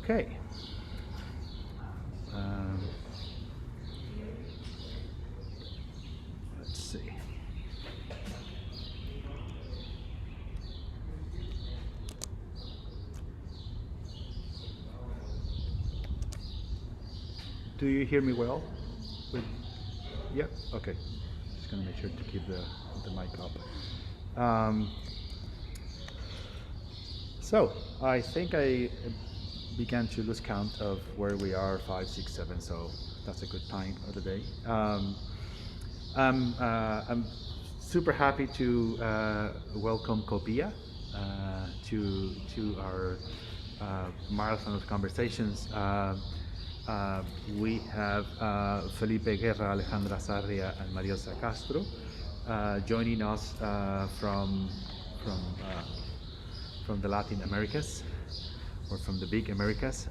Okay. Let's see. Do you hear me well? Yeah. Okay. Just gonna make sure to keep the mic up. So I think I began to lose count of where we are, 5, 6, 7. So that's a good time of the day. I'm super happy to welcome COOPIA to our marathon of conversations. We have Felipe, Guerra, Alejandra, Sarria, and Marielsa Castro joining us from the Latin Americas, or from the big Americas,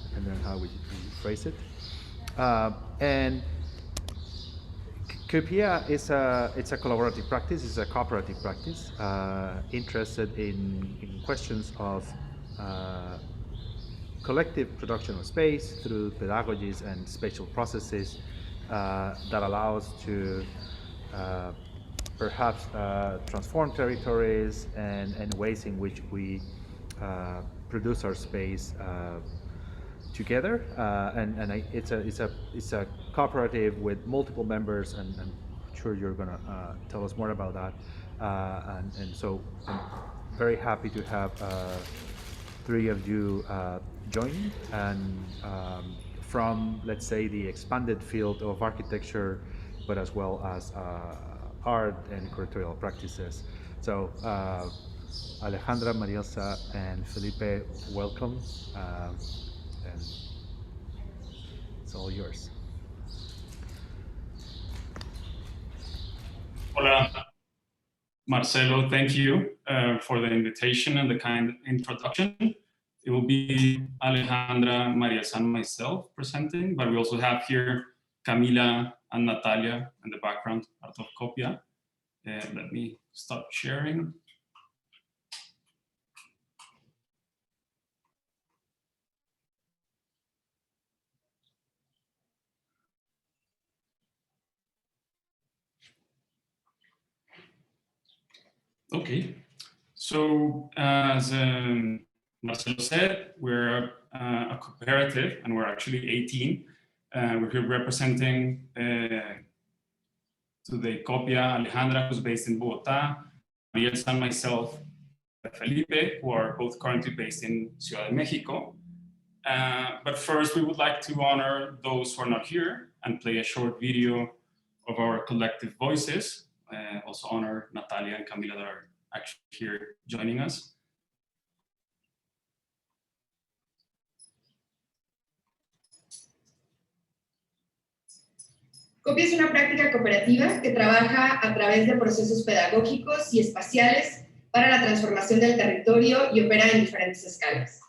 depending on how we phrase it. And COOPIA it's a collaborative practice, it's a cooperative practice, interested in questions of collective production of space through pedagogies and spatial processes that allow us to perhaps transform territories and ways in which we produce our space together, it's a cooperative with multiple members, and I'm sure you're gonna tell us more about that. And so I'm very happy to have 3 of you joining, and from, let's say, the expanded field of architecture, but as well as art and curatorial practices. So Alejandra, Marielsa, and Felipe, welcome. And it's all yours. Hola, Marcelo, thank you for the invitation and the kind introduction. It will be Alejandra, Marielsa, and myself presenting, but we also have here Camila and Natalia in the background, part of COOPIA. Let me stop sharing. Okay, so as Marcelo said, we're a cooperative, and we're actually 18. We're here representing today COOPIA, Alejandra, who's based in Bogotá, Marielsa and myself, Felipe, who are both currently based in Ciudad de Mexico. But first, we would like to honor those who are not here and play a short video of our collective voices. Also honor Natalia and Camila that are actually here joining us. COOPIA es una práctica cooperativa que trabaja a través de procesos pedagógicos y espaciales para la transformación del territorio y opera en diferentes escalas.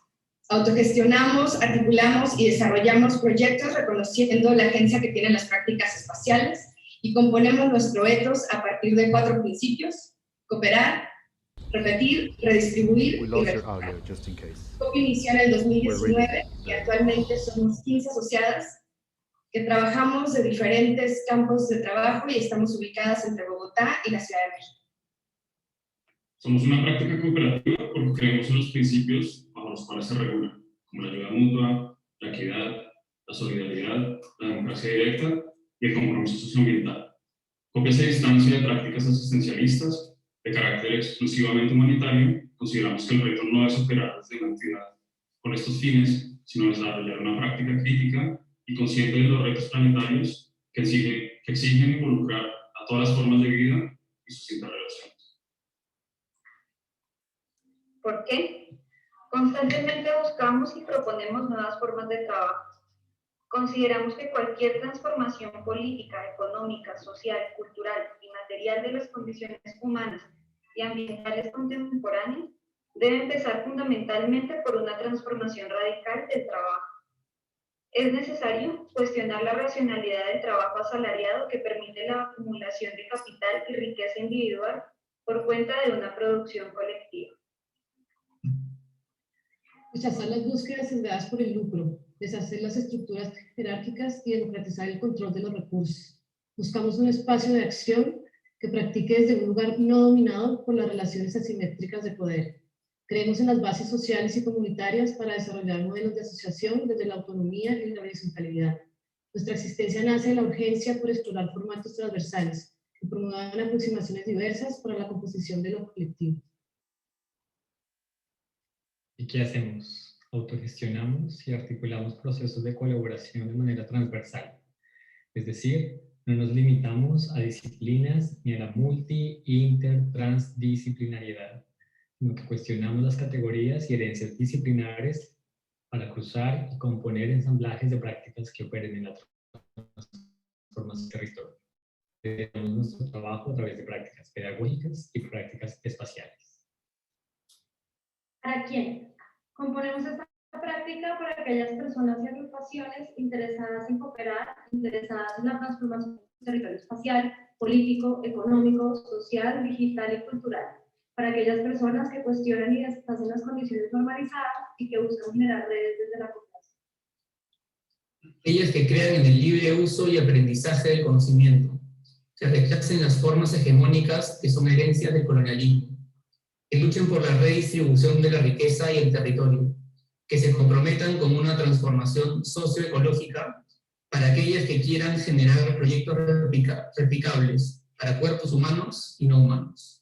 Autogestionamos, articulamos y desarrollamos proyectos reconociendo la agencia que tienen las prácticas espaciales y componemos nuestro ethos a partir de 4 principios: cooperar, repetir, redistribuir y recuperar. COOPIA inició en el 2019 y actualmente somos 15 asociadas que trabajamos de diferentes campos de trabajo y estamos ubicadas entre Bogotá y la Ciudad de México. Somos una práctica cooperativa porque creemos en los principios bajo los cuales se regula, como la ayuda mutua, la equidad, la solidaridad, la democracia directa y el compromiso socioambiental. COOPIA se distancia de prácticas asistencialistas de carácter exclusivamente humanitario. Consideramos que el reto no es operar desde una entidad con estos fines, sino desarrollar una práctica crítica y consciente de los retos planetarios que exigen involucrar a todas las formas de vida y sus interrelaciones. ¿Por qué? Constantemente buscamos y proponemos nuevas formas de trabajo. Consideramos que cualquier transformación política, económica, social, cultural y material de las condiciones humanas y ambientales contemporáneas debe empezar fundamentalmente por una transformación radical del trabajo. Es necesario cuestionar la racionalidad del trabajo asalariado que permite la acumulación de capital y riqueza individual por cuenta de una producción colectiva. Rechazar las búsquedas sesgadas por el lucro, deshacer las estructuras jerárquicas y democratizar el control de los recursos. Buscamos un espacio de acción que practique desde un lugar no dominado por las relaciones asimétricas de poder. Creemos en las bases sociales y comunitarias para desarrollar modelos de asociación desde la autonomía y la horizontalidad. Nuestra existencia nace de la urgencia por explorar formatos transversales que promuevan aproximaciones diversas para la composición de lo colectivo. ¿Y qué hacemos? Autogestionamos y articulamos procesos de colaboración de manera transversal. Es decir, no nos limitamos a disciplinas ni a la multi-inter-transdisciplinariedad, sino que cuestionamos las categorías y herencias disciplinares para cruzar y componer ensamblajes de prácticas que operen en la transformación del territorio. Tenemos nuestro trabajo a través de prácticas pedagógicas y prácticas espaciales. ¿Para quién? Componemos esta práctica para aquellas personas y agrupaciones interesadas en cooperar, interesadas en la transformación del territorio espacial, político, económico, social, digital y cultural. Para aquellas personas que cuestionan y deshacen las condiciones normalizadas y que buscan generar redes desde la cooperación. Aquellas que crean en el libre uso y aprendizaje del conocimiento, que rechacen las formas hegemónicas que son herencias del colonialismo, que luchen por la redistribución de la riqueza y el territorio, que se comprometan con una transformación socioecológica para aquellas que quieran generar proyectos replicables para cuerpos humanos y no humanos.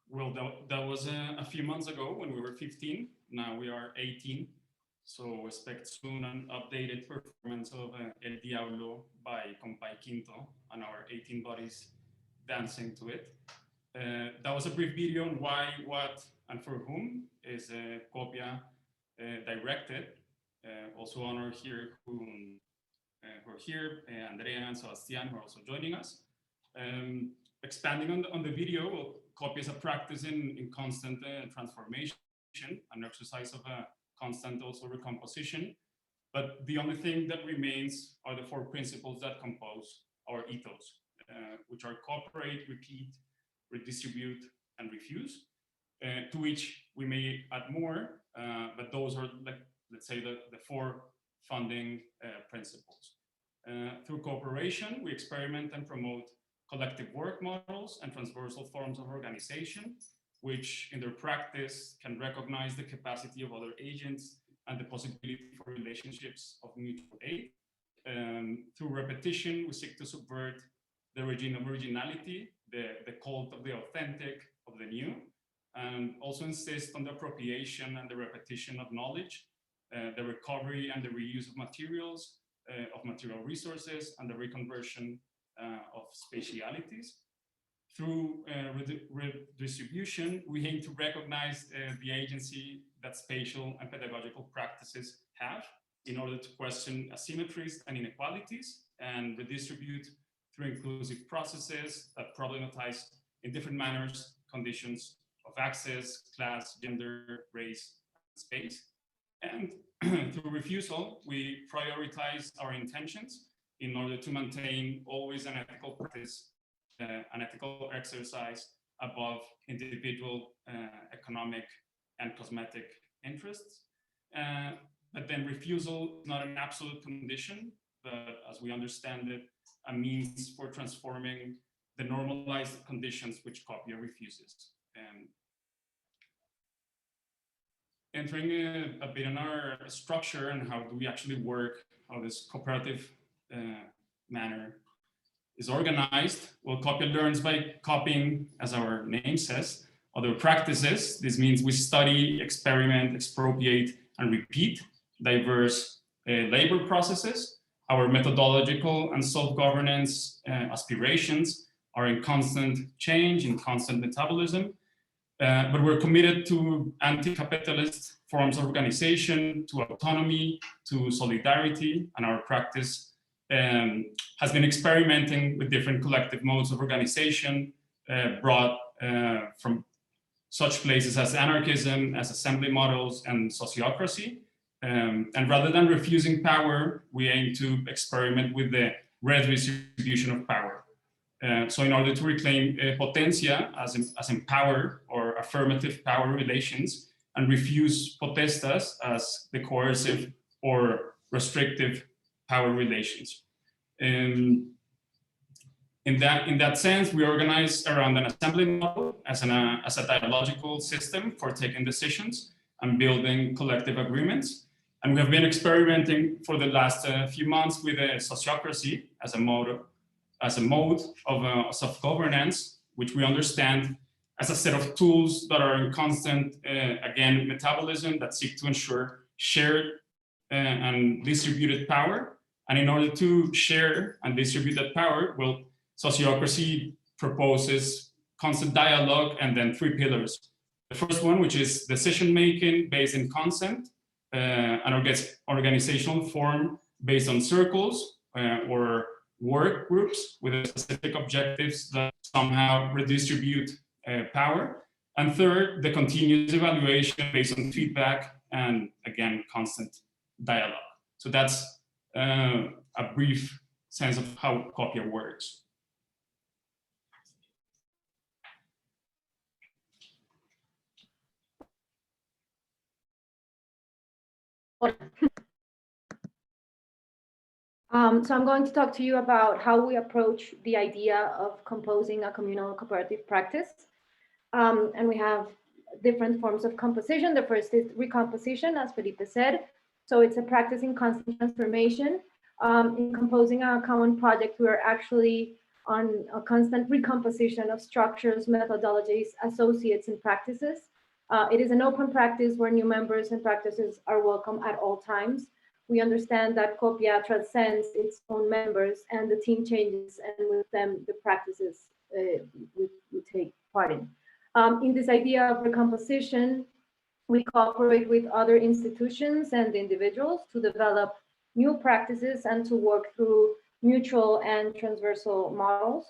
Well, that was a few months ago when we were 15. Now we are 18. So expect soon an updated performance of El Diablo by Compay Quinto and our 18 bodies dancing to it. That was a brief video on why, what, and for whom is COOPIA directed. Also honor here who are here, Andrea and Sebastian, who are also joining us. Expanding on the video, well, COOPIA is a practice in constant transformation, an exercise of a constant also recomposition. But the only thing that remains are the four principles that compose our ethos, which are cooperate, repeat, redistribute, and refuse, to which we may add more, but those are, like, let's say, the four funding principles. Through cooperation, we experiment and promote collective work models and transversal forms of organization, which in their practice can recognize the capacity of other agents and the possibility for relationships of mutual aid. Through repetition, we seek to subvert the regime of originality, the cult of the authentic, of the new, and also insist on the appropriation and the repetition of knowledge, the recovery and the reuse of materials, of material resources, and the reconversion of spatialities. Through redistribution, we aim to recognize the agency that spatial and pedagogical practices have in order to question asymmetries and inequalities, and redistribute through inclusive processes that problematize in different manners conditions of access, class, gender, race, and space. And through refusal, we prioritize our intentions in order to maintain always an ethical practice, an ethical exercise above individual economic and cosmetic interests. But then refusal is not an absolute condition, but as we understand it, a means for transforming the normalized conditions which COOPIA refuses. Entering a bit on our structure and how do we actually work, how this cooperative manner is organized. Well, COOPIA learns by copying, as our name says, other practices. This means we study, experiment, expropriate, and repeat diverse labor processes our methodological and self-governance aspirations are in constant change, in constant metabolism, but we're committed to anti-capitalist forms of organization, to autonomy, to solidarity, and our practice has been experimenting with different collective modes of organization brought from such places as anarchism, as assembly models, and sociocracy. And rather than refusing power, we aim to experiment with the redistribution of power. So in order to reclaim potencia as empower or affirmative power relations, and refuse potestas as the coercive or restrictive power relations. In that sense, we organize around an assembly model as a dialogical system for taking decisions and building collective agreements. And we have been experimenting for the last few months with sociocracy as a mode of self-governance, which we understand as a set of tools that are in constant, again, metabolism that seek to ensure shared and distributed power. And in order to share and distribute that power, well, sociocracy proposes constant dialogue and then 3 pillars. The first one, which is decision-making based in consent, an organizational form based on circles or work groups with specific objectives that somehow redistribute power. And third, the continuous evaluation based on feedback and, again, constant dialogue. So that's a brief sense of how COOPIA works. So I'm going to talk to you about how we approach the idea of composing a communal cooperative practice. And we have different forms of composition. The first is recomposition, as Felipe said. So it's a practice in constant transformation. In composing a common project, we are actually on a constant recomposition of structures, methodologies, associates, and practices. It is an open practice where new members and practices are welcome at all times. We understand that COOPIA transcends its own members and the team changes, and with them, the practices we take part in. In this idea of recomposition, we cooperate with other institutions and individuals to develop new practices and to work through mutual and transversal models.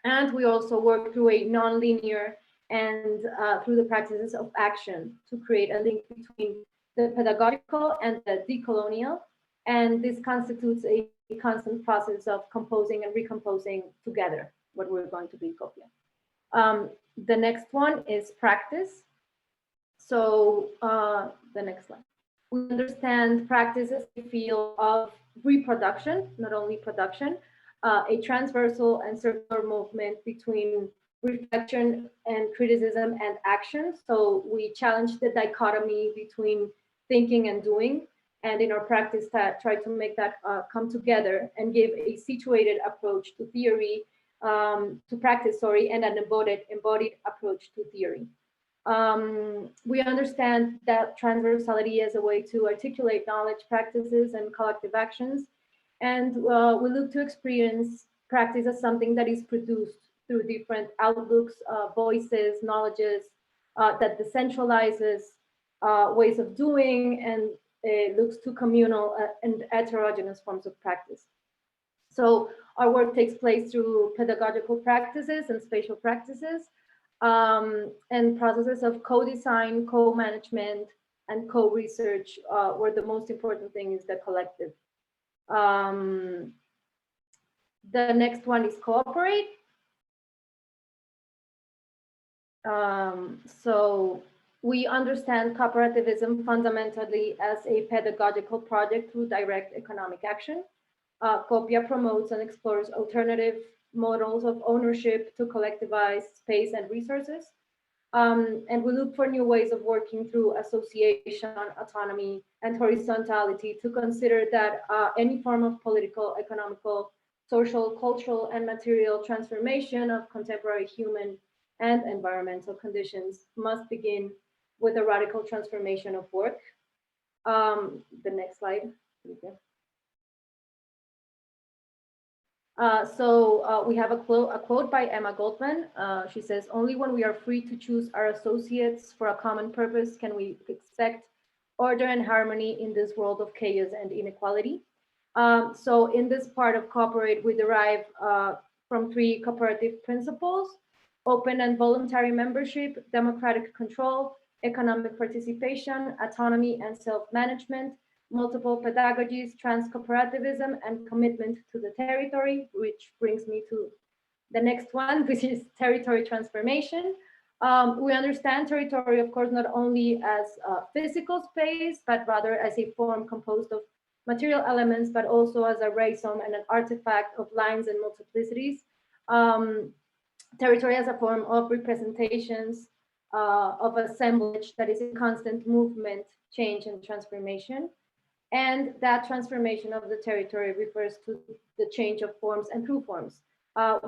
And we also work through a non-linear and through the practices of action to create a link between the pedagogical and the decolonial. And this constitutes a constant process of composing and recomposing together what we're going to be COOPIA. The next one is practice. So the next slide. We understand practice as a field of reproduction, not only production, a transversal and circular movement between reflection and criticism and action. So we challenge the dichotomy between thinking and doing, and in our practice try to make that come together and give a situated approach to theory, to practice, and an embodied approach to theory. We understand that transversality as a way to articulate knowledge, practices, and collective actions. And we look to experience practice as something that is produced through different outlooks, voices, knowledges, that decentralizes ways of doing and looks to communal and heterogeneous forms of practice. So our work takes place through pedagogical practices and spatial practices, and processes of co-design, co-management, and co-research, where the most important thing is the collective. The next one is cooperate. So we understand cooperativism fundamentally as a pedagogical project through direct economic action. COOPIA promotes and explores alternative models of ownership to collectivize space and resources. And we look for new ways of working through association, autonomy, and horizontality to consider that any form of political, economical, social, cultural, and material transformation of contemporary human and environmental conditions must begin with a radical transformation of work. The next slide. We have a quote by Emma Goldman. She says, "Only when we are free to choose our associates for a common purpose can we expect order and harmony in this world of chaos and inequality." So in this part of cooperate, we derive from 3 cooperative principles: open and voluntary membership, democratic control, economic participation, autonomy and self-management, multiple pedagogies, trans-cooperativism, and commitment to the territory, which brings me to the next one, which is territory transformation. We understand territory, of course, not only as a physical space, but rather as a form composed of material elements, but also as a rhizome and an artifact of lines and multiplicities. Territory as a form of representations, of assemblage that is in constant movement, change, and transformation. And that transformation of the territory refers to the change of forms and through forms.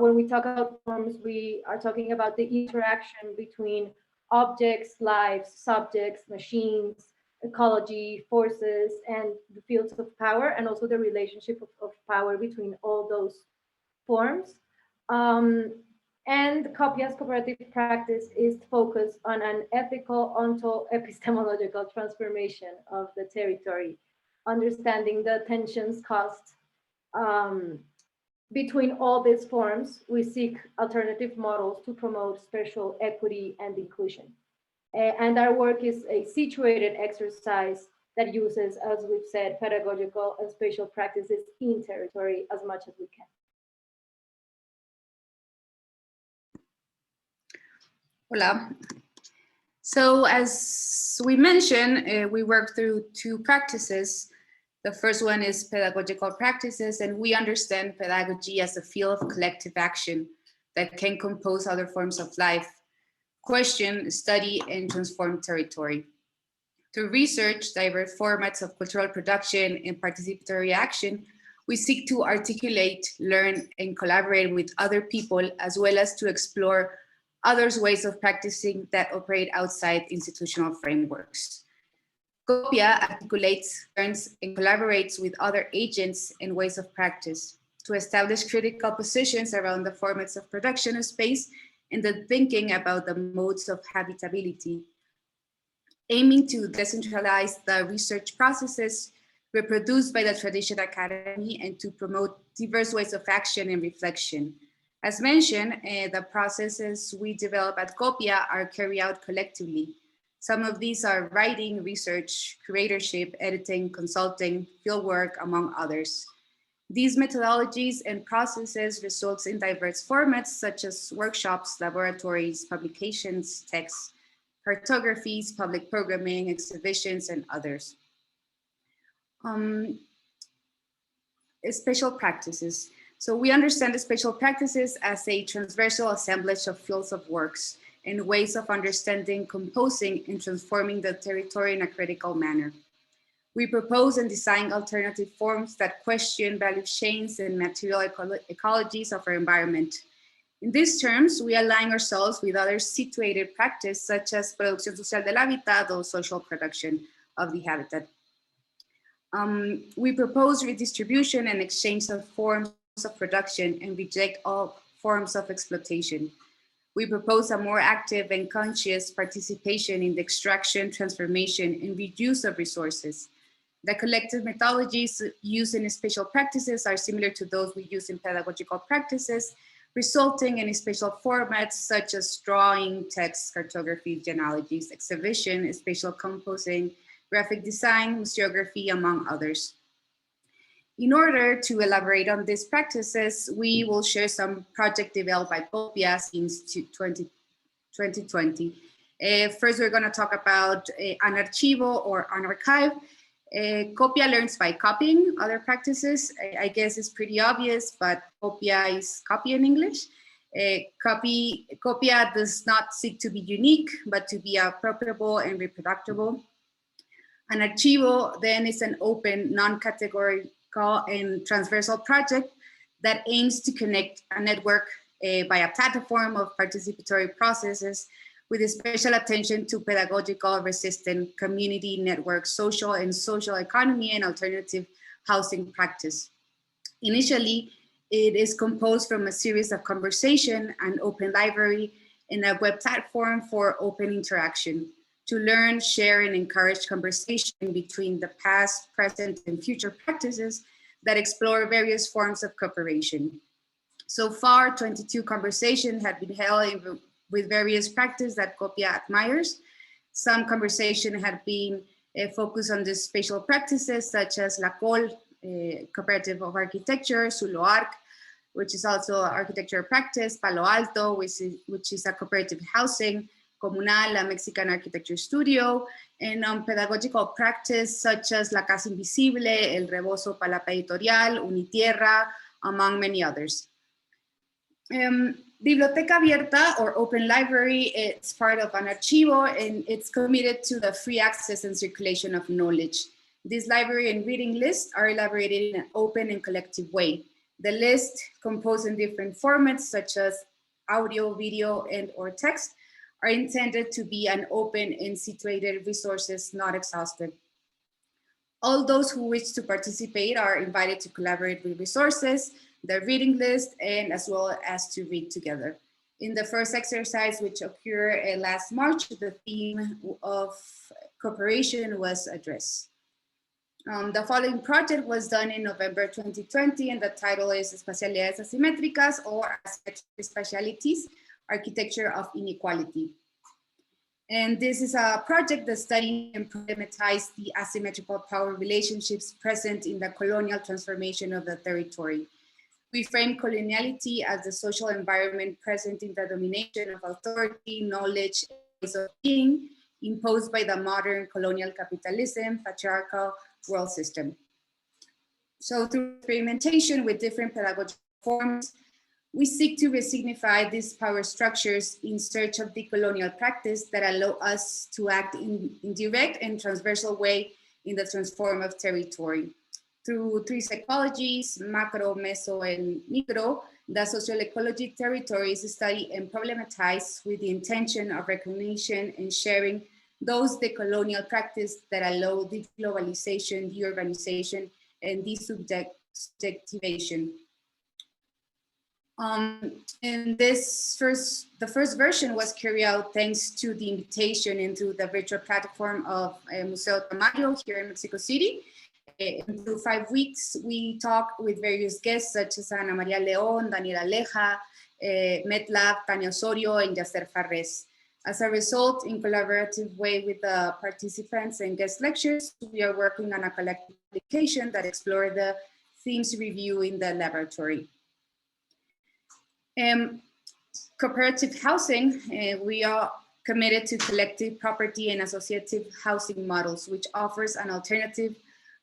When we talk about forms, we are talking about the interaction between objects, lives, subjects, machines, ecology, forces, and the fields of power, and also the relationship of power between all those forms. And COOPIA's cooperative practice is focused on an ethical, onto-epistemological transformation of the territory, understanding the tensions caused between all these forms. We seek alternative models to promote spatial equity and inclusion. And our work is a situated exercise that uses, as we've said, pedagogical and spatial practices in territory as much as we can. Hola. So as we mentioned, we work through 2 practices. The first one is pedagogical practices, and we understand pedagogy as a field of collective action that can compose other forms of life, question, study, and transform territory. Through research, diverse formats of cultural production, and participatory action, we seek to articulate, learn, and collaborate with other people, as well as to explore others' ways of practicing that operate outside institutional frameworks. COOPIA articulates, learns, and collaborates with other agents and ways of practice to establish critical positions around the formats of production of space and the thinking about the modes of habitability, aiming to decentralize the research processes reproduced by the traditional academy and to promote diverse ways of action and reflection. As mentioned, the processes we develop at COOPIA are carried out collectively. Some of these are writing, research, curatorship, editing, consulting, fieldwork, among others. These methodologies and processes result in diverse formats such as workshops, laboratories, publications, texts, cartographies, public programming, exhibitions, and others. Special practices. So we understand the special practices as a transversal assemblage of fields of works and ways of understanding, composing, and transforming the territory in a critical manner. We propose and design alternative forms that question value chains and material ecologies of our environment. In these terms, we align ourselves with other situated practice such as producción social del hábitat or social production of the habitat. We propose redistribution and exchange of forms of production and reject all forms of exploitation. We propose a more active and conscious participation in the extraction, transformation, and reuse of resources. The collective methodologies used in spatial practices are similar to those we use in pedagogical practices, resulting in spatial formats such as drawing, text, cartography, genealogies, exhibition, spatial composing, graphic design, museography, among others. In order to elaborate on these practices, we will share some project developed by COOPIA since 2020. First, we're going to talk about an archivo or an archive. COOPIA learns by copying other practices. I guess it's pretty obvious, but COOPIA is copy in English. COOPIA does not seek to be unique, but to be appropriable and reproducible. An archivo then is an open, non-categorical and transversal project that aims to connect a network by a platform of participatory processes with a special attention to pedagogical, resistant, community network, social economy, and alternative housing practice. Initially, It is composed from a series of conversation, an open library, and a web platform for open interaction to learn, share, and encourage conversation between the past, present, and future practices that explore various forms of cooperation. So far, 22 conversations have been held with various practices that COOPIA admires. Some conversations have been focused on the spatial practices such as La Col, Cooperative of Architecture, Zuloarc, which is also architecture practice, Palo Alto, which is a cooperative housing, Comunal, a Mexican architecture studio, and on pedagogical practice such as La Casa Invisible, El Rebozo Palapa Editorial, Unitierra, among many others. Biblioteca Abierta, or Open Library, it's part of an archivo, and it's committed to the free access and circulation of knowledge. This library and reading list are elaborated in an open and collective way. The list, composed in different formats such as audio, video, and or text, are intended to be an open and situated resources, not exhaustive. All those who wish to participate are invited to collaborate with resources, the reading list, and as well as to read together. In the first exercise, which occurred last March, the theme of cooperation was addressed. The following project was done in November 2020, and the title is Espacialidades Asimétricas, or Asymmetric Spatialities, Architecture of Inequality. And this is a project that studies and problematizes the asymmetrical power relationships present in the colonial transformation of the territory. We frame coloniality as the social environment present in the domination of authority, knowledge, and ways of being imposed by the modern colonial capitalism, patriarchal world system. So through experimentation with different pedagogical forms, we seek to resignify these power structures in search of decolonial practice that allow us to act in direct and transversal way in the transform of territory. Through three psychologies, macro, meso, and micro, the social ecology territory is studied and problematized with the intention of recognition and sharing those decolonial practices that allow deglobalization, deurbanization, and desubjectivation. And the first version was carried out thanks to the invitation into the virtual platform of Museo Tamayo here in Mexico City. And through 5 weeks, we talked with various guests such as Ana Maria León, Daniela Aleja, Metlab, Tania Osorio, and Yasser Farres. As a result, in collaborative way with the participants and guest lectures, we are working on a collective publication that explores the themes review in the laboratory. Cooperative housing, we are committed to collective property and associative housing models, which offers an alternative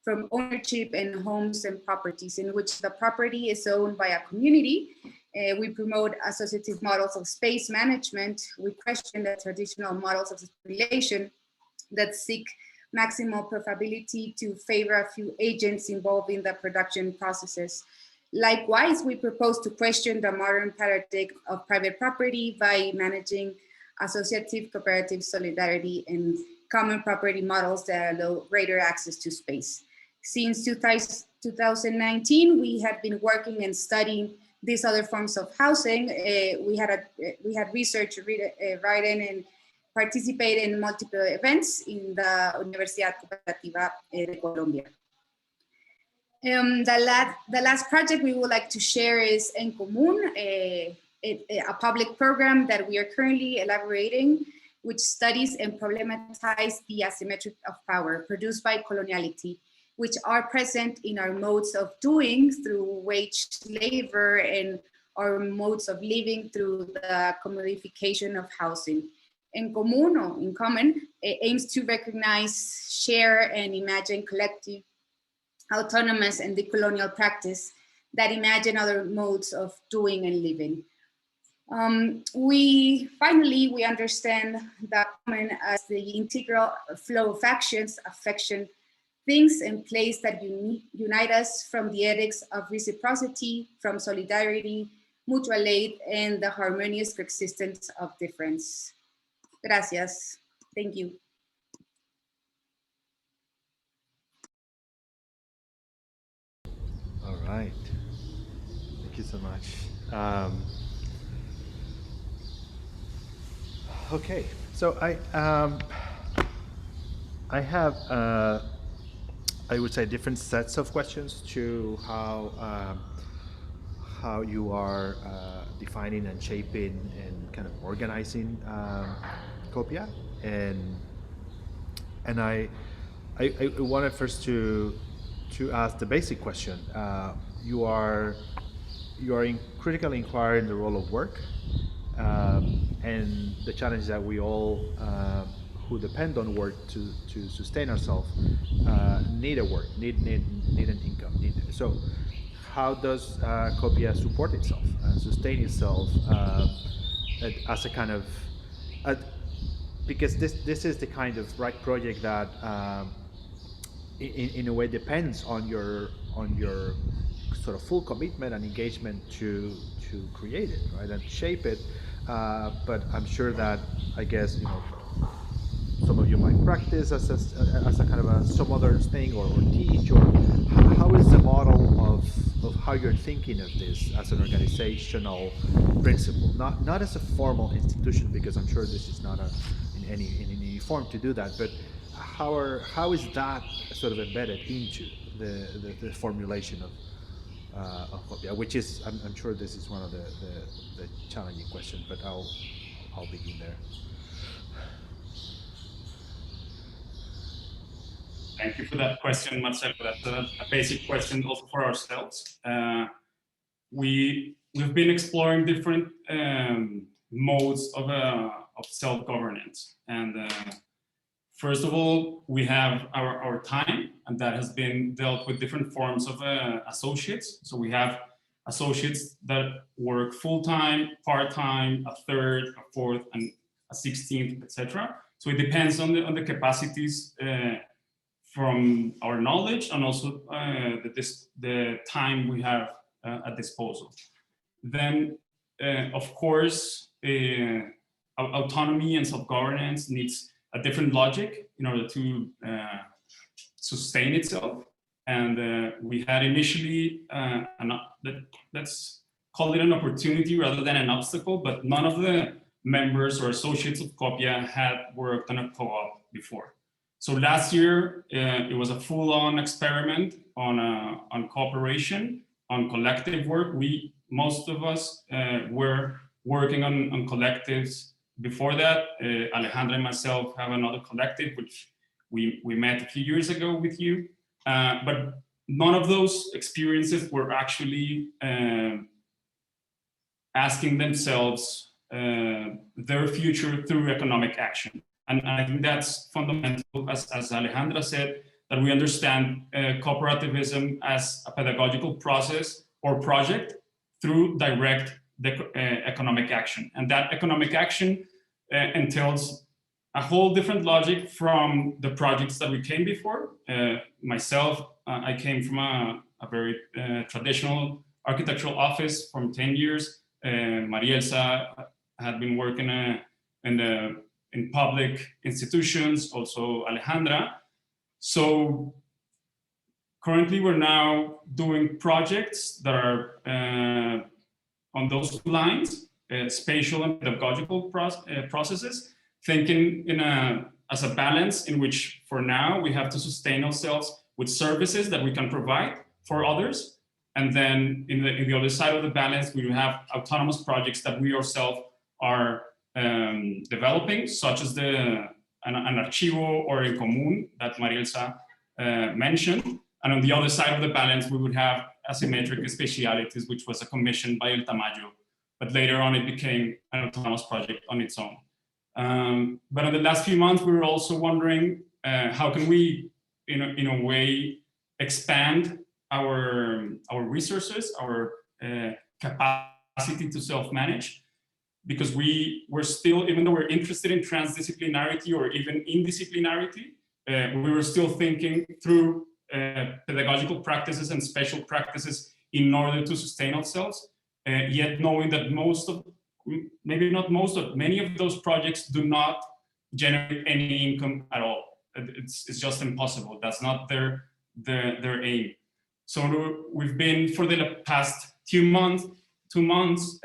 from ownership and homes and properties in which the property is owned by a community. We promote associative models of space management. We question the traditional models of relation that seek maximal profitability to favor a few agents involved in the production processes. Likewise, we propose to question the modern paradigm of private property by managing associative, cooperative, solidarity, and common property models that allow greater access to space. Since 2019, we have been working and studying these other forms of housing. We had research, writing, and participate in multiple events in the Universidad Cooperativa de Colombia. The last project we would like to share is En Común, a public program that we are currently elaborating, which studies and problematizes the asymmetry of power produced by coloniality, which are present in our modes of doing through wage labor and our modes of living through the commodification of housing. En Común, or in common, aims to recognize, share, and imagine collective, autonomous, and decolonial practice that imagine other modes of doing and living. We understand that common as the integral flow of actions, affection, things and place that unite us from the ethics of reciprocity, from solidarity, mutual aid, and the harmonious coexistence of difference. Gracias. Thank you. All right. Thank you so much. Okay, so I have I would say different sets of questions to how you are defining and shaping and kind of organizing COOPIA, and I wanted first to ask the basic question. You are critically inquiring the role of work and the challenge that we all who depend on work to sustain ourselves need a work, need an income. So how does COOPIA support itself and sustain itself as a kind of because this is the kind of project that in a way depends on your sort of full commitment and engagement to create it, right, and shape it. But I'm sure that, I guess, some of you might practice as a kind of some other thing or teach, or how is the model of how you're thinking of this as an organizational principle, not as a formal institution, because I'm sure this is not in any form to do that, but how is that sort of embedded into the formulation of COOPIA, which is, I'm sure this is one of the challenging questions, but I'll begin there. Thank you for that question, Marcelo. That's a basic question also for ourselves. We've been exploring different modes of self-governance, and first of all, we have our time, and that has been dealt with different forms of associates. So we have associates that work full-time, part-time, a third, a fourth, and a 16th, etc. So it depends on the capacities from our knowledge, and also the time we have at disposal. Then, of course, autonomy and self-governance needs a different logic in order to sustain itself. And we had initially, let's call it an opportunity rather than an obstacle, but none of the members or associates of COOPIA had worked on a co-op before. So last year, it was a full-on experiment on cooperation, on collective work. Most of us were working on collectives before that. Alejandra and myself have another collective, which we met a few years ago with you. But none of those experiences were actually asking themselves their future through economic action. And I think that's fundamental, as Alejandra said, that we understand cooperativism as a pedagogical process or project through direct economic action. And that economic action entails a whole different logic from the projects that we came before. Myself, I came from a very traditional architectural office from 10 years. Marielsa had been working in public institutions, also Alejandra. So currently we're now doing projects that are on those two lines, spatial and pedagogical processes, thinking as a balance in which for now we have to sustain ourselves with services that we can provide for others. And then in the other side of the balance, we have autonomous projects that we ourselves are developing, such as an archivo or en común that Marielsa mentioned. And on the other side of the balance, we would have asymmetric specialities, which was a commission by El Tamayo. But later on, it became an autonomous project on its own. But in the last few months, we were also wondering how can we, in a way, expand our resources, our capacity to self-manage, because we were still, even though we're interested in transdisciplinarity or even indisciplinarity, we were still thinking through pedagogical practices and special practices in order to sustain ourselves, yet knowing that many of those projects do not generate any income at all. It's just impossible. That's not their aim. So we've been, for the past 2 months, 2 months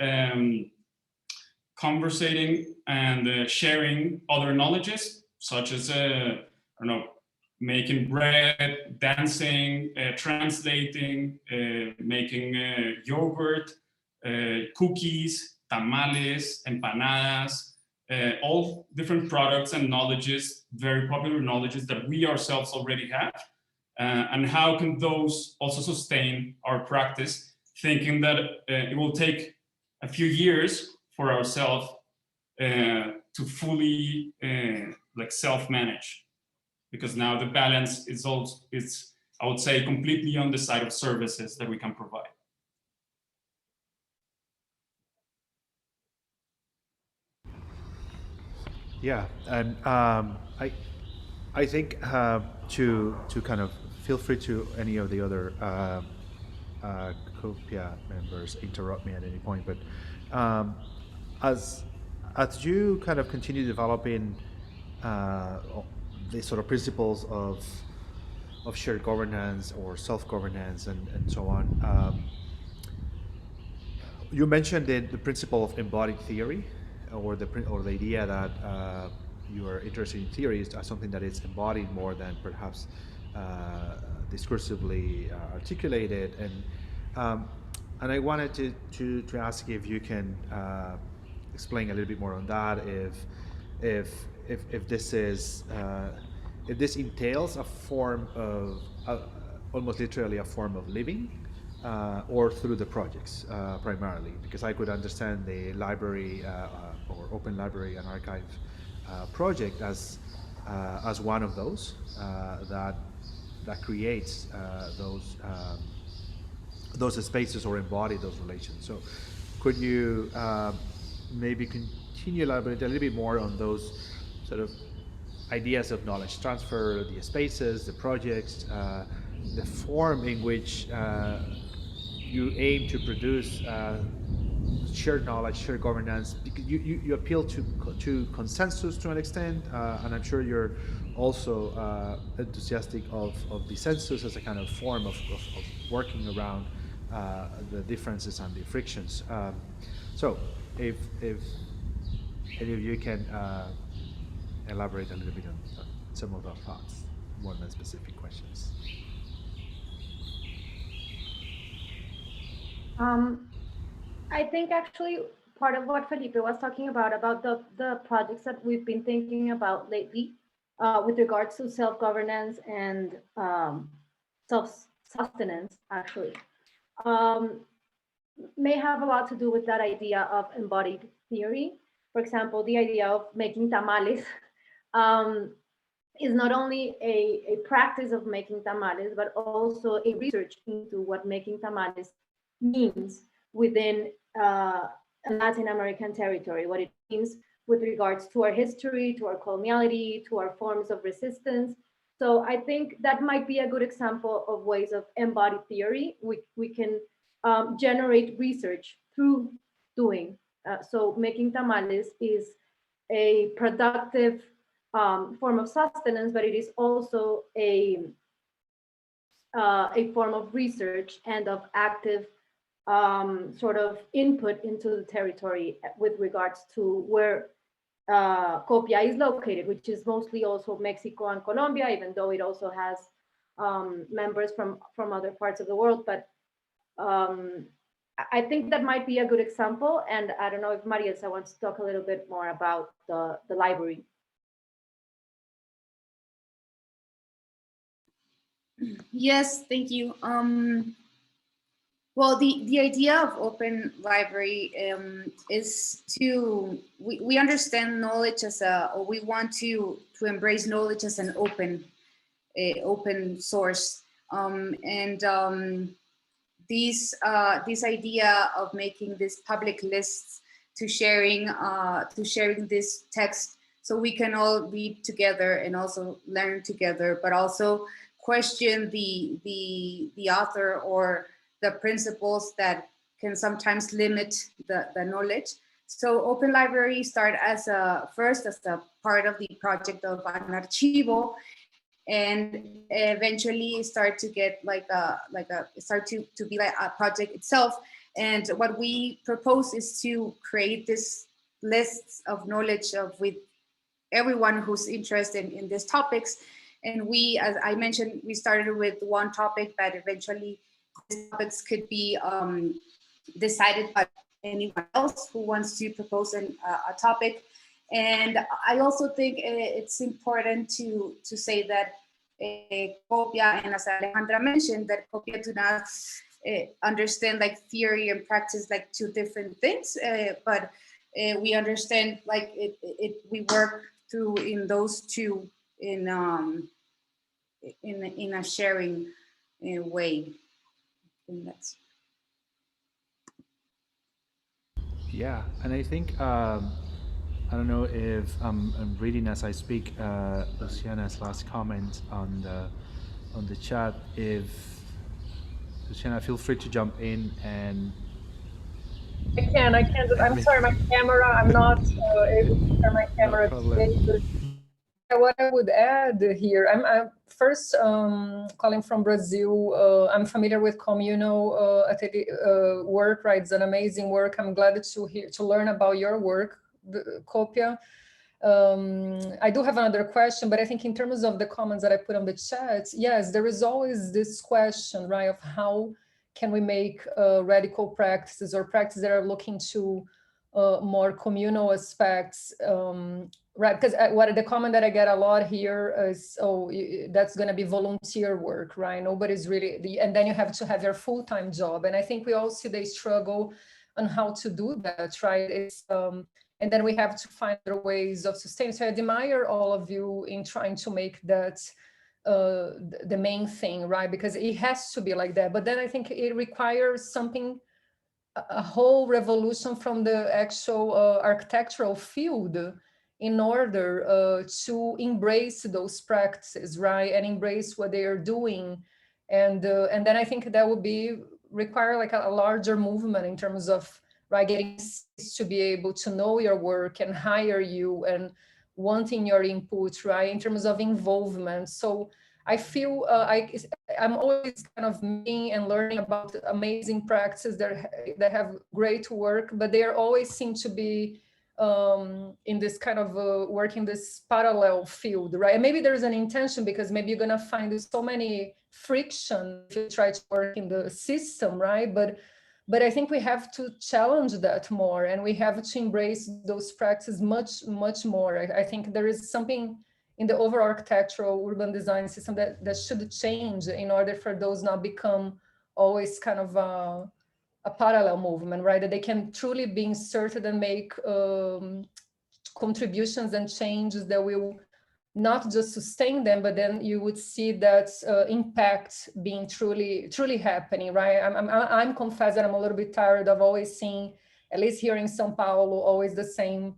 conversating and sharing other knowledges, such as, I don't know, making bread, dancing, translating, making yogurt, cookies, tamales, empanadas, all different products and knowledges, very popular knowledges that we ourselves already have. And how can those also sustain our practice, thinking that it will take a few years for ourselves to fully like self-manage, because now the balance is also, I would say, completely on the side of services that we can provide. Yeah, and I think to kind of feel free to any of the other COOPIA members interrupt me at any point, but as you kind of continue developing the sort of principles of shared governance or self-governance and so on, you mentioned the principle of embodied theory, or the idea that you are interested in theories as something that is embodied more than perhaps discursively articulated, and I wanted to ask if you can explain a little bit more on that, if this is if this entails a form of almost literally a form of living, or through the projects primarily, because I could understand the library or open library and archive project as one of those that creates those spaces or embody those relations. So could you maybe continue to elaborate a little bit more on those sort of ideas of knowledge transfer, the spaces, the projects, the form in which you aim to produce shared knowledge, shared governance, because you appeal to consensus to an extent, and I'm sure you're also enthusiastic of the census as a kind of form of working around the differences and the frictions. So if any of you can elaborate a little bit on some of our thoughts, more than specific questions. I think actually part of what Felipe was talking about the projects that we've been thinking about lately with regards to self-governance and self-sustenance actually may have a lot to do with that idea of embodied theory. For example, the idea of making tamales is not only a practice of making tamales, but also a research into what making tamales means within Latin American territory, what it means with regards to our history, to our coloniality, to our forms of resistance. So I think that might be a good example of ways of embodied theory. We can generate research through doing. So making tamales is a productive form of sustenance, but it is also a form of research and of active sort of input into the territory with regards to where COOPIA is located, which is mostly also Mexico and Colombia, even though it also has members from other parts of the world. But I think that might be a good example. And I don't know if Marielsa wants to talk a little bit more about the library. Yes, thank you. Well, the idea of open library is to, we understand knowledge as or we want to embrace knowledge as an open source. This idea of making these public lists to sharing this text so we can all read together and also learn together, but also question the author or the principles that can sometimes limit the knowledge. So Open Library started first as a part of the project of an archivo, and eventually start to get to be like a project itself. And what we propose is to create this lists of knowledge with everyone who's interested in these topics. And we, as I mentioned, we started with one topic, but eventually these topics could be decided by anyone else who wants to propose a topic. And I also think it's important to say that COOPIA, and as Alejandra mentioned, that COOPIA do not understand like theory and practice like two different things, but we understand like we work through in those two in a sharing way. And that's Yeah, and I think I don't know if I'm reading as I speak Luciana's last comment on the chat. If Luciana, feel free to jump in and. I can. I'm sorry, my camera. I'm not able to turn my camera today. What I would add here, I'm first calling from Brazil. I'm familiar with communal work, right? It's an amazing work. I'm glad to learn about your work, COOPIA. I do have another question, but I think in terms of the comments that I put on the chat, yes, there is always this question, right, of how can we make radical practices or practices that are looking to more communal aspects, right? Because what the comment that I get a lot here is, oh, that's going to be volunteer work, right? Nobody's really, and then you have to have your full-time job. And I think we all see the struggle on how to do that, right? It's and then we have to find other ways of sustaining. So I admire all of you in trying to make that the main thing, right? Because it has to be like that. But then I think it requires something, a whole revolution from the actual architectural field in order to embrace those practices, right? And embrace what they are doing. And then I think that would require like a larger movement in terms of, right, getting to be able to know your work and hire you and wanting your input, right, in terms of involvement. So I feel I'm always kind of meeting and learning about amazing practices that have great work, but they always seem to be in this kind of work in this parallel field, right? And maybe there's an intention because maybe you're gonna find so many friction if you try to work in the system, right? But I think we have to challenge that more, and we have to embrace those practices much, much more. I think there is something in the overall architectural urban design system that should change in order for those not become always kind of a parallel movement, right? That they can truly be inserted and make contributions and changes that will not just sustain them, but then you would see that impact being truly happening, right? I'm confess that I'm a little bit tired of always seeing, at least here in São Paulo, always the same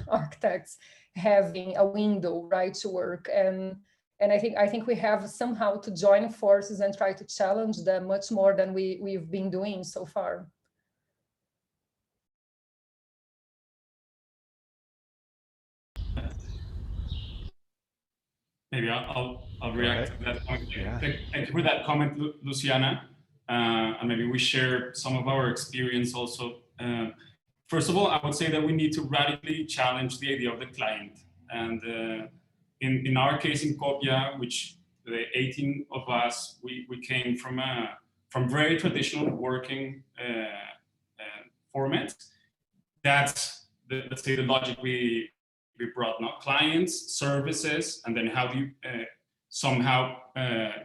architects having a window, right, to work. And I think we have somehow to join forces and try to challenge them much more than we've been doing so far. Maybe I'll react to that point. Yeah. Thank you for that comment, Luciana. And maybe we share some of our experience also. First of all, I would say that we need to radically challenge the idea of the client. And in our case in COOPIA, which the 18 of us, we came from very traditional working formats. That's let's say the logic we brought, not clients, services, and then how do you somehow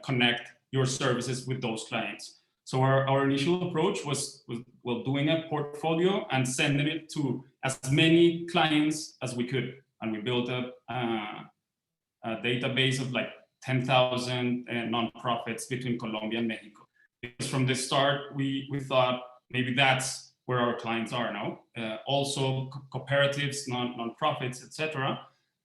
connect your services with those clients. So our initial approach was doing a portfolio and sending it to as many clients as we could. And we built a database of like 10,000 nonprofits between Colombia and Mexico. Because from the start, we thought maybe that's where our clients are now. Also cooperatives, nonprofits, etc.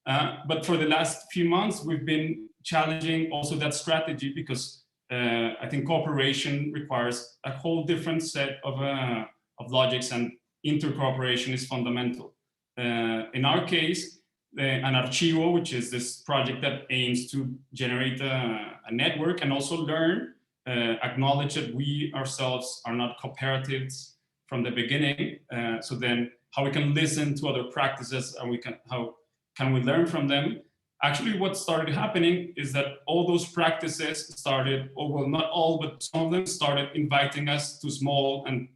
But for the last few months, we've been challenging also that strategy because I think cooperation requires a whole different set of logics, and intercooperation is fundamental. In our case, an archivo, which is this project that aims to generate a network and also learn, acknowledge that we ourselves are not cooperatives, from the beginning. So then how we can listen to other practices and how can we learn from them. Actually, what started happening is that all those practices started, or well, not all, but some of them started inviting us to small and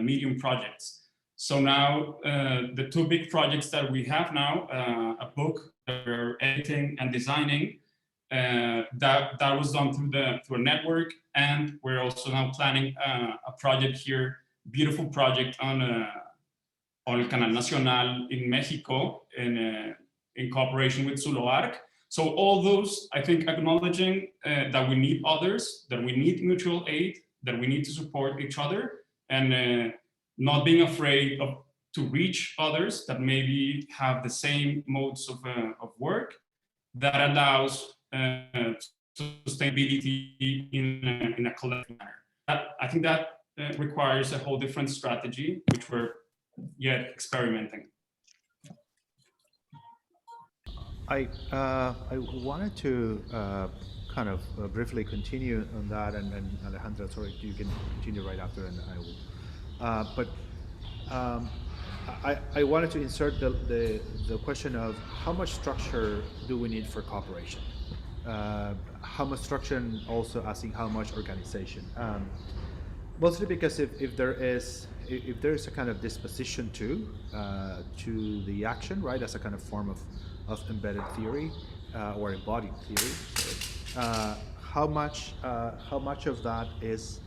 medium projects. So now the two big projects that we have now, a book that we're editing and designing, that was done through a network, and we're also now planning a project here, beautiful project on El Canal Nacional in Mexico, in cooperation with Zuloarc. So all those, I think, acknowledging that we need others, that we need mutual aid, that we need to support each other, and not being afraid to reach others that maybe have the same modes of work, that allows sustainability in a collective manner. I think that requires a whole different strategy, which we're yet experimenting. I wanted to kind of briefly continue on that, and Alejandra, sorry, you can continue right after, and I will. I wanted to insert the question of how much structure do we need for cooperation? How much structure, and also asking how much organization? Mostly because if there is a kind of disposition to the action, right, as a kind of form of embedded theory or embodied theory, how much of that is,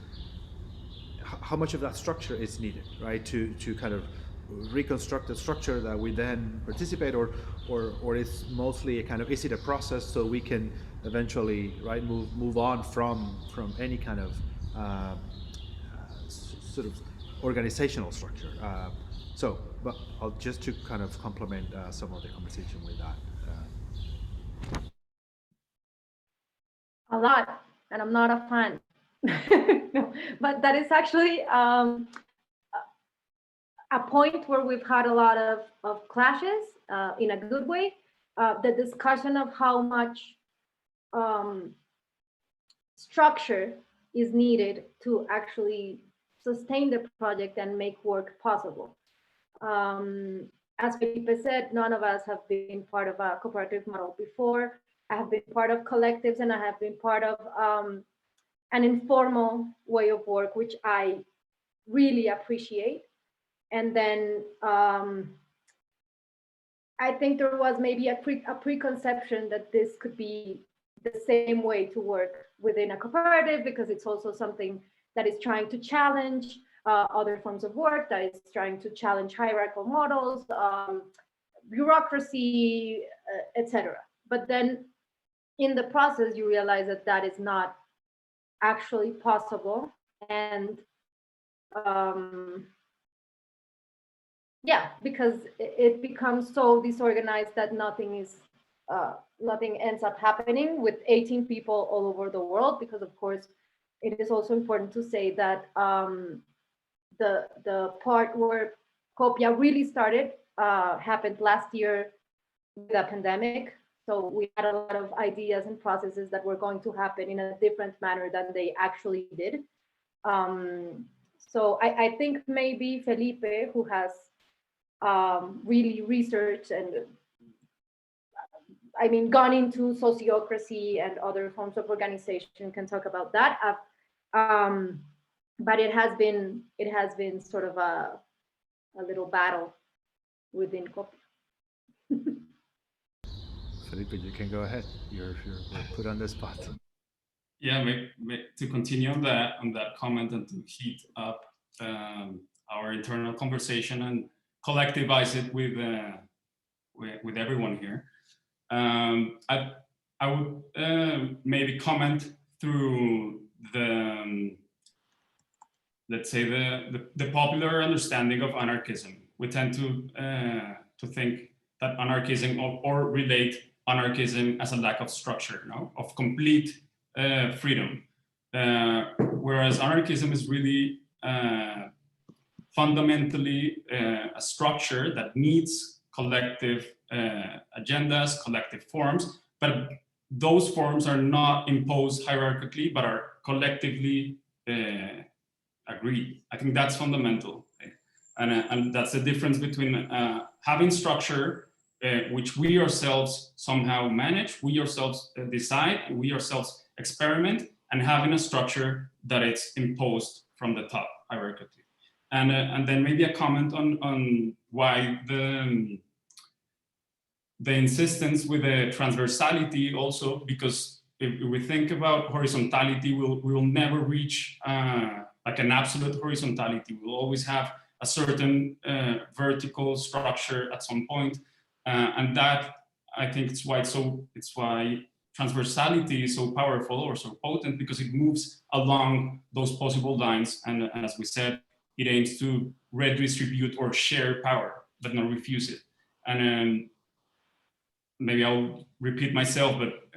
how much of that structure is needed, right, to kind of reconstruct the structure that we then participate, or it's mostly a kind of, is it a process so we can eventually, right, move on from any kind of sort of organizational structure. But I'll just to kind of complement some of the conversation with that. A lot, and I'm not a fan. No, but that is actually a point where we've had a lot of clashes in a good way. The discussion of how much structure is needed to actually sustain the project and make work possible. As Felipe said, none of us have been part of a cooperative model before. I have been part of collectives, and I have been part of an informal way of work, which I really appreciate. And then I think there was maybe a preconception that this could be the same way to work within a cooperative, because it's also something that is trying to challenge other forms of work, that is trying to challenge hierarchical models, bureaucracy, etc. But then in the process, you realize that that is not actually possible. And yeah, because it becomes so disorganized that nothing ends up happening with 18 people all over the world. Because of course, it is also important to say that the part where COOPIA really started happened last year with a pandemic. So we had a lot of ideas and processes that were going to happen in a different manner than they actually did. So I think maybe Felipe, who has really researched and gone into sociocracy and other forms of organization, can talk about that. But it has been sort of a little battle within COOPIA. Felipe, you can go ahead. You're put on the spot. Yeah, to continue on that comment and to heat up our internal conversation and collectivize it with everyone here. I would maybe comment through let's say the popular understanding of anarchism. We tend to think that anarchism or relate anarchism as a lack of structure, of complete freedom. Whereas anarchism is really fundamentally a structure that needs collective agendas, collective forms, but those forms are not imposed hierarchically, but are collectively agreed. I think that's fundamental. And that's the difference between having structure, which we ourselves somehow manage, we ourselves decide, we ourselves experiment, and having a structure that it's imposed from the top hierarchically. And then maybe a comment on why the insistence with the transversality also, because if we think about horizontality, we will never reach like an absolute horizontality. We'll always have a certain vertical structure at some point. And that, I think it's why transversality is so powerful or so potent, because it moves along those possible lines. And as we said, it aims to redistribute or share power, but not refuse it. And maybe I'll repeat myself, but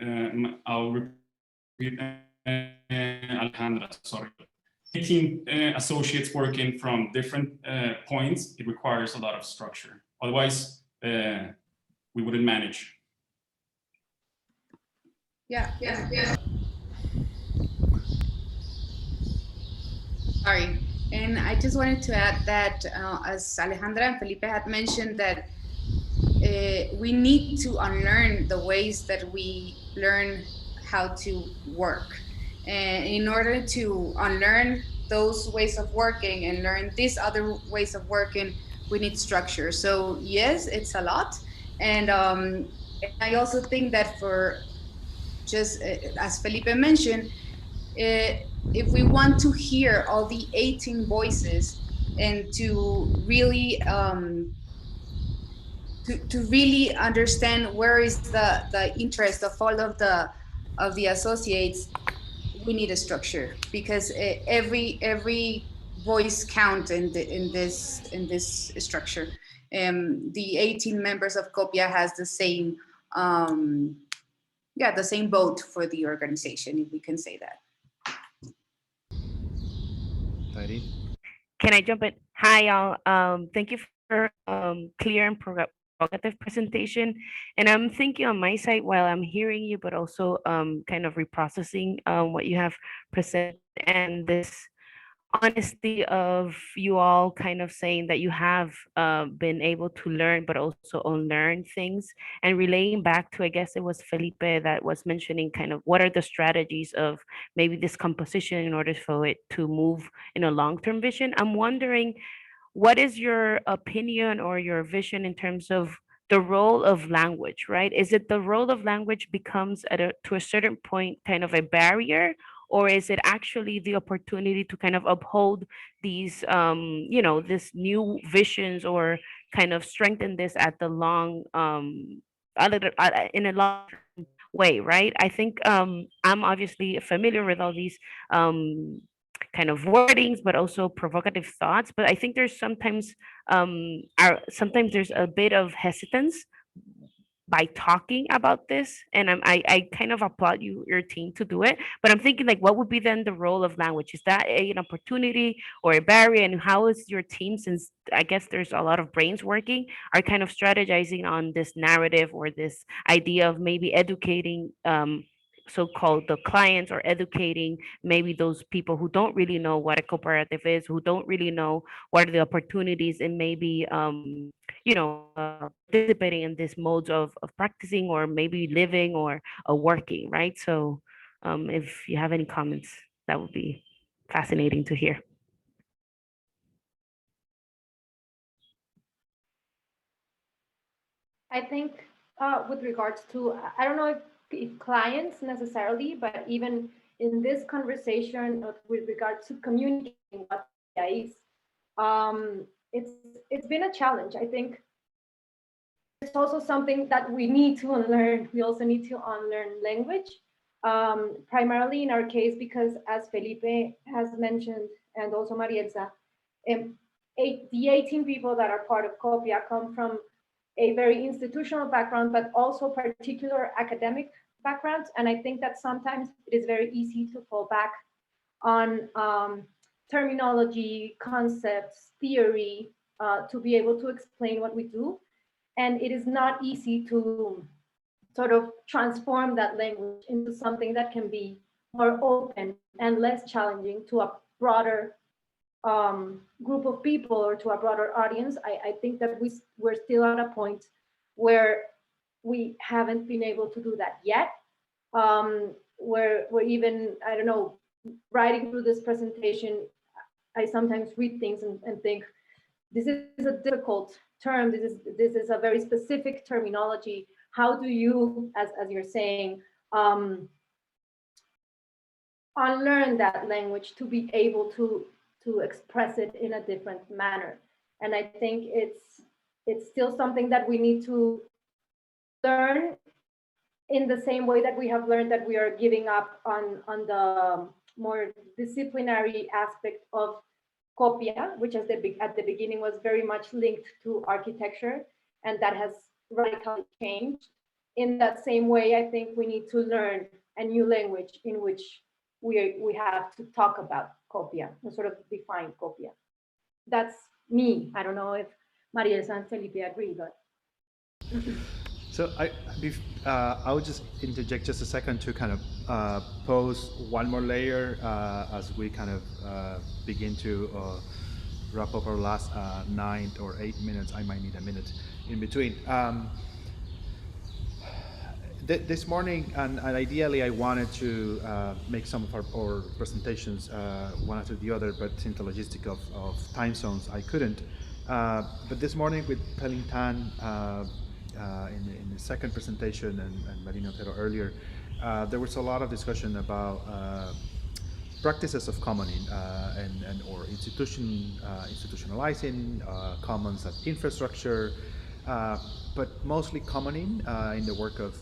I'll repeat Alejandra, sorry. 18 associates working from different points, it requires a lot of structure. Otherwise, we wouldn't manage. Yeah. Sorry, and I just wanted to add that as Alejandra and Felipe had mentioned, that we need to unlearn the ways that we learn how to work. And in order to unlearn those ways of working and learn these other ways of working, we need structure. So yes, it's a lot. And I also think that for just as Felipe mentioned, if we want to hear all the 18 voices and to really to really understand where is the interest of all of the associates, we need a structure, because every voice count in this structure. The 18 members of COOPIA has the same the same vote for the organization, if we can say that. Can I jump in? Hi, y'all. Thank you for clear and provocative presentation. And I'm thinking on my side while I'm hearing you, but also kind of reprocessing what you have presented, and this honesty of you all kind of saying that you have been able to learn but also unlearn things, and relaying back to, I guess it was Felipe that was mentioning kind of what are the strategies of maybe this composition in order for it to move in a long-term vision. I'm wondering, what is your opinion or your vision in terms of the role of language, right? Is it the role of language becomes to a certain point kind of a barrier, or is it actually the opportunity to kind of uphold these, this new visions, or kind of strengthen this at the long, in a long way, right? I think I'm obviously familiar with all these kind of wordings, but also provocative thoughts. But I think there's sometimes there's a bit of hesitance by talking about this, and I kind of applaud your team to do it. But I'm thinking, like, what would be then the role of language? Is that an opportunity or a barrier? And how is your team, since I guess there's a lot of brains working, are kind of strategizing on this narrative or this idea of maybe educating so-called the clients, or educating maybe those people who don't really know what a cooperative is, who don't really know what are the opportunities, and maybe participating in these modes of practicing, or maybe living, or working, right? So if you have any comments, that would be fascinating to hear. I think with regards to, I don't know if clients necessarily, but even in this conversation with regards to communicating what COOPIA is, it's been a challenge. I think it's also something that we need to unlearn. We also need to unlearn language, primarily in our case, because as Felipe has mentioned, and also Marielsa, the 18 people that are part of COOPIA come from a very institutional background, but also particular academic backgrounds. And I think that sometimes it is very easy to fall back on terminology, concepts, theory, to be able to explain what we do. And it is not easy to sort of transform that language into something that can be more open and less challenging to a broader group of people or to a broader audience, I think that we're still at a point where we haven't been able to do that yet. We're even, I don't know, writing through this presentation, I sometimes read things and think, this is a difficult term. This is a very specific terminology. How do you, as you're saying, unlearn that language to be able to express it in a different manner? And I think it's still something that we need to learn in the same way that we have learned that we are giving up on the more disciplinary aspect of COOPIA, which at the beginning was very much linked to architecture, and that has radically changed. In that same way, I think we need to learn a new language in which we have to talk about COOPIA and sort of define COOPIA. That's me. I don't know if Marielsa and Felipe agree, but. So I would just interject just a second to kind of pose one more layer as we kind of begin to wrap up our last 9 or 8 minutes. I might need a minute in between. This morning, and ideally I wanted to make some of our presentations one after the other, but since the logistic of time zones, I couldn't. But this morning with Pelin Tan, in the second presentation and Marina Otero earlier, there was a lot of discussion about practices of commoning or institutionalizing commons as infrastructure, but mostly commoning in the work of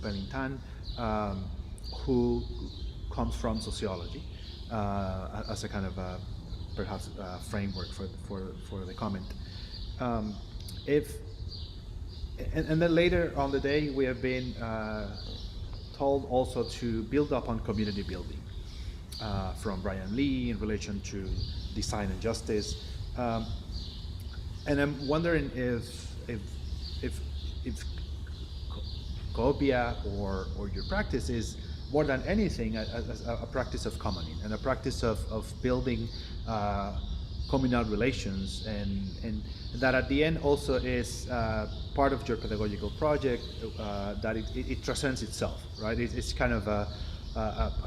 Pelin Tan, who comes from sociology as a kind of perhaps framework for the comment. And then later on the day, we have been told also to build up on community building from Brian Lee in relation to design and justice. And I'm wondering if COOPIA or your practice is more than anything a practice of commoning and a practice of building communal relations, and that at the end also is part of your pedagogical project, that it transcends itself, right? It's kind of a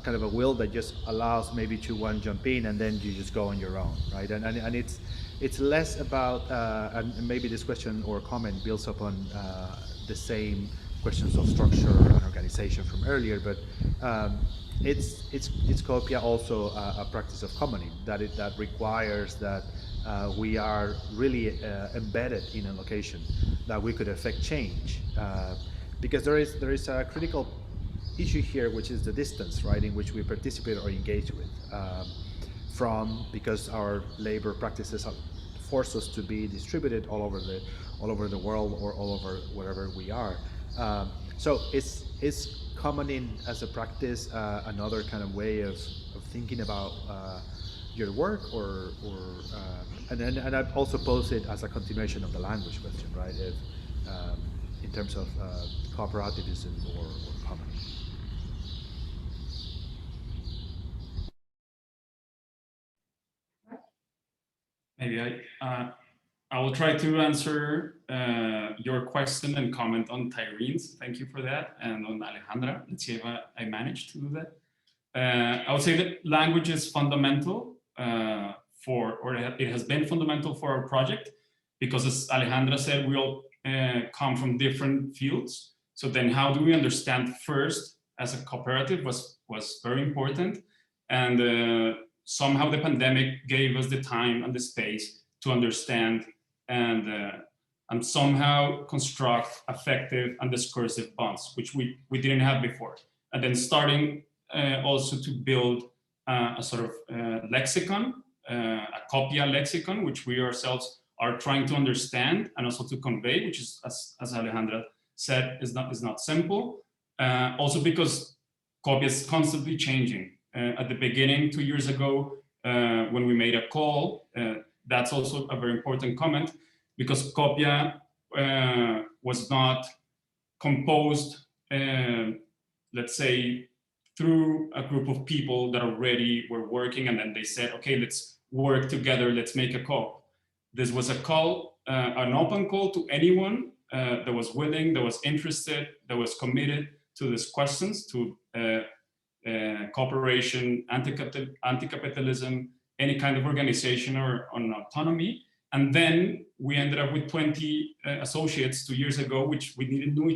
kind of a will that just allows maybe to one jump in and then you just go on your own, right? And it's less about and maybe this question or comment builds upon the same questions of structure and organization from earlier, but it's COOPIA also a practice of commoning that requires that we are really embedded in a location that we could affect change, because there is a critical issue here, which is the distance, right, in which we participate or engage with because our labor practices force us to be distributed all over the world or all over wherever we are. So is commoning as a practice another kind of way of thinking about your work, and I've also posed it as a continuation of the language question, right? If in terms of cooperativism or commoning. Maybe I will try to answer your question and comment on Tyrene's. Thank you for that, and on Alejandra. Let's see if I managed to do that. I would say that language is fundamental it has been fundamental for our project, because as Alejandra said, we all come from different fields. So then how do we understand first as a cooperative was very important. And somehow the pandemic gave us the time and the space to understand and somehow construct effective and discursive bonds, which we didn't have before. And then starting also to build a sort of lexicon, a COOPIA lexicon, which we ourselves are trying to understand and also to convey, which is, as Alejandra said, is not simple. Also because COOPIA is constantly changing. At the beginning, 2 years ago, when we made a call, that's also a very important comment, because COOPIA was not composed, let's say, through a group of people that already were working, and then they said, okay, let's work together, let's make a call. This was a call, an open call to anyone that was willing, that was interested, that was committed to these questions, to cooperation, anti-capitalism, any kind of organization or on autonomy. And then we ended up with 20 associates 2 years ago, which we didn't know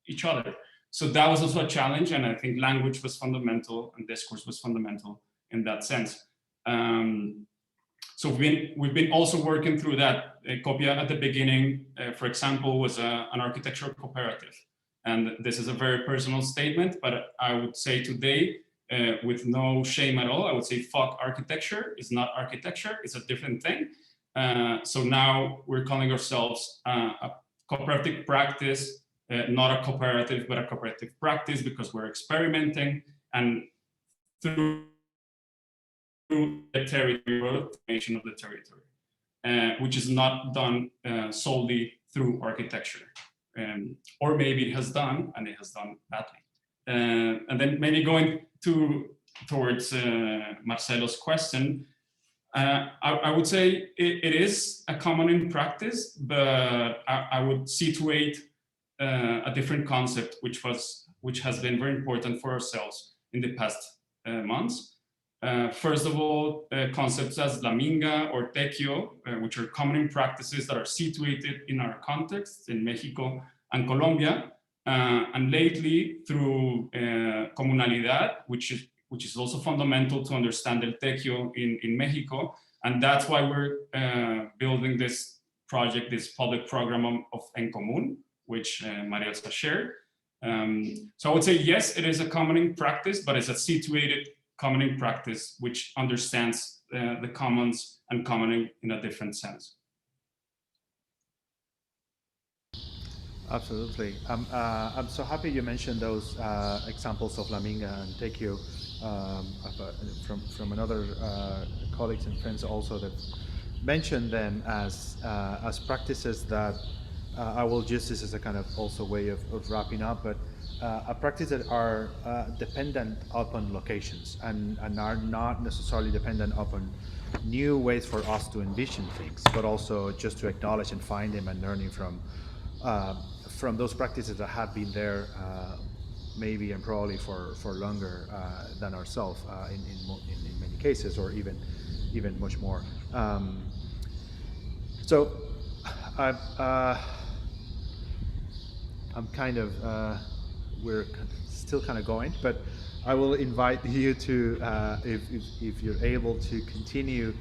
each other. So that was also a challenge, and I think language was fundamental and discourse was fundamental in that sense. So we've been also working through that. COOPIA at the beginning, for example, was an architectural cooperative. And this is a very personal statement, but I would say today, with no shame at all, I would say fuck architecture. It's not architecture, it's a different thing. So now we're calling ourselves a cooperative practice, not a cooperative, but a cooperative practice, because we're experimenting and through the territory, formation of the territory, which is not done solely through architecture. Or maybe it has done, and it has done badly. And then maybe going towards Marcelo's question, I would say it is a common in practice, but I would situate a different concept, which has been very important for ourselves in the past months. First of all, concepts as la minga or tequio, which are common practices that are situated in our context in Mexico and Colombia, and lately through comunalidad, which is also fundamental to understand el tequio in Mexico, and that's why we're building this project, this public program of En Común, which Marielsa shared. So I would say yes, it is a common practice, but it's a situated common practice which understands the commons and commoning in a different sense. Absolutely. I'm so happy you mentioned those examples of La Minga and Tequio from another colleagues and friends also that mentioned them as practices that I will use this as a kind of also way of wrapping up, but a practice that are dependent upon locations and are not necessarily dependent upon new ways for us to envision things, but also just to acknowledge and find them and learning from those practices that have been there maybe and probably for longer than ourselves in many cases, or even much more. So I'm kind of we're still kind of going, but I will invite you to if you're able to continue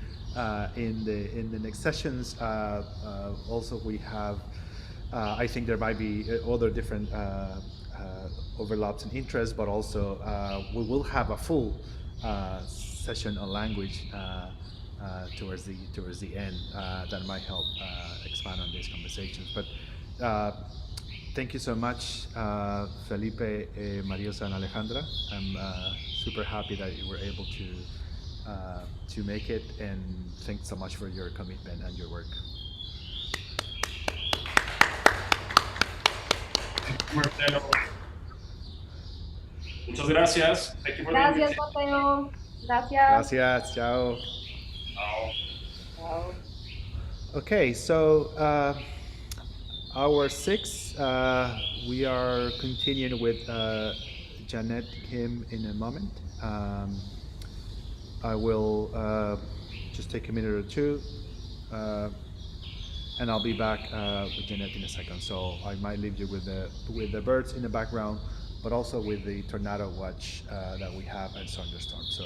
in the next sessions. Also, we have I think there might be other different overlaps and interests, but also we will have a full session on language towards the end that might help expand on these conversations. But thank you so much, Felipe, Marielsa, and Alejandra. I'm super happy that you were able to make it, and thanks so much for your commitment and your work. Marcelo. Muchas gracias. Thank you for the invitation. Mateo. Gracias. Gracias. Ciao. Ciao. Okay, so hour 6, we are continuing with Janet Kim in a moment. I will just take a minute or two, and I'll be back with Janet in a second. So I might leave you with the birds in the background, but also with the tornado watch that we have and thunderstorm. So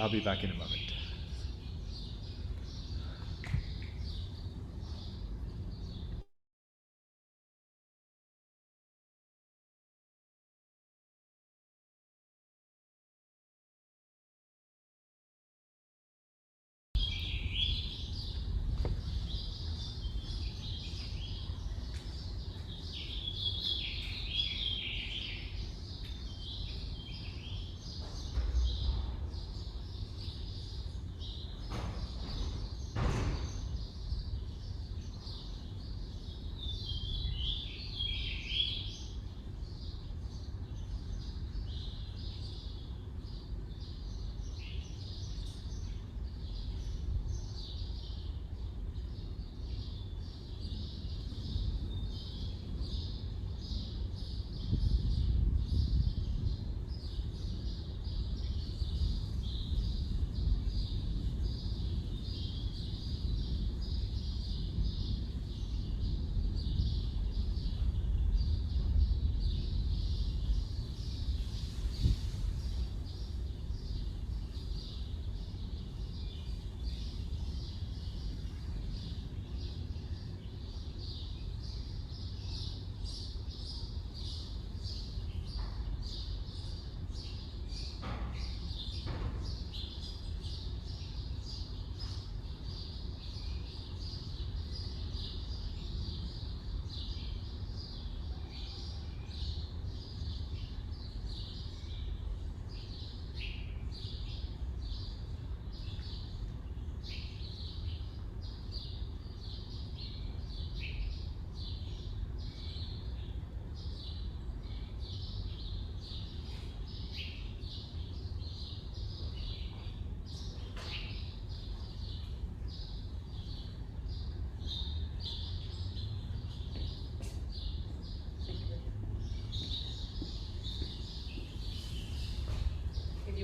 I'll be back in a moment.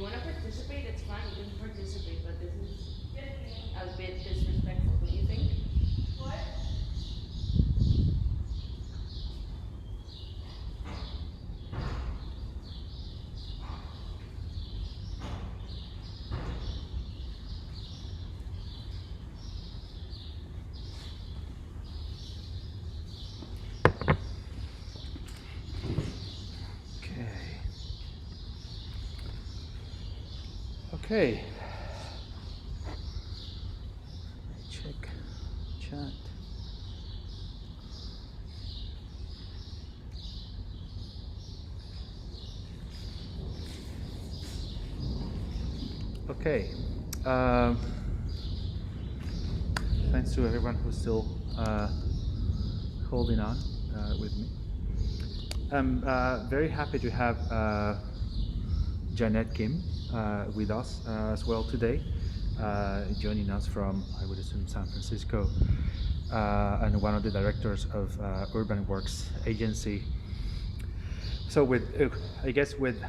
you want to participate, it's fine. You can participate, but this is a bit disrespectful, don't you think? What? Okay. Check chat. Okay. Thanks to everyone who's still holding on with me. I'm very happy to have Janet Kim with us as well today, joining us from, I would assume, San Francisco, and one of the directors of Urban Works Agency. So with, I guess with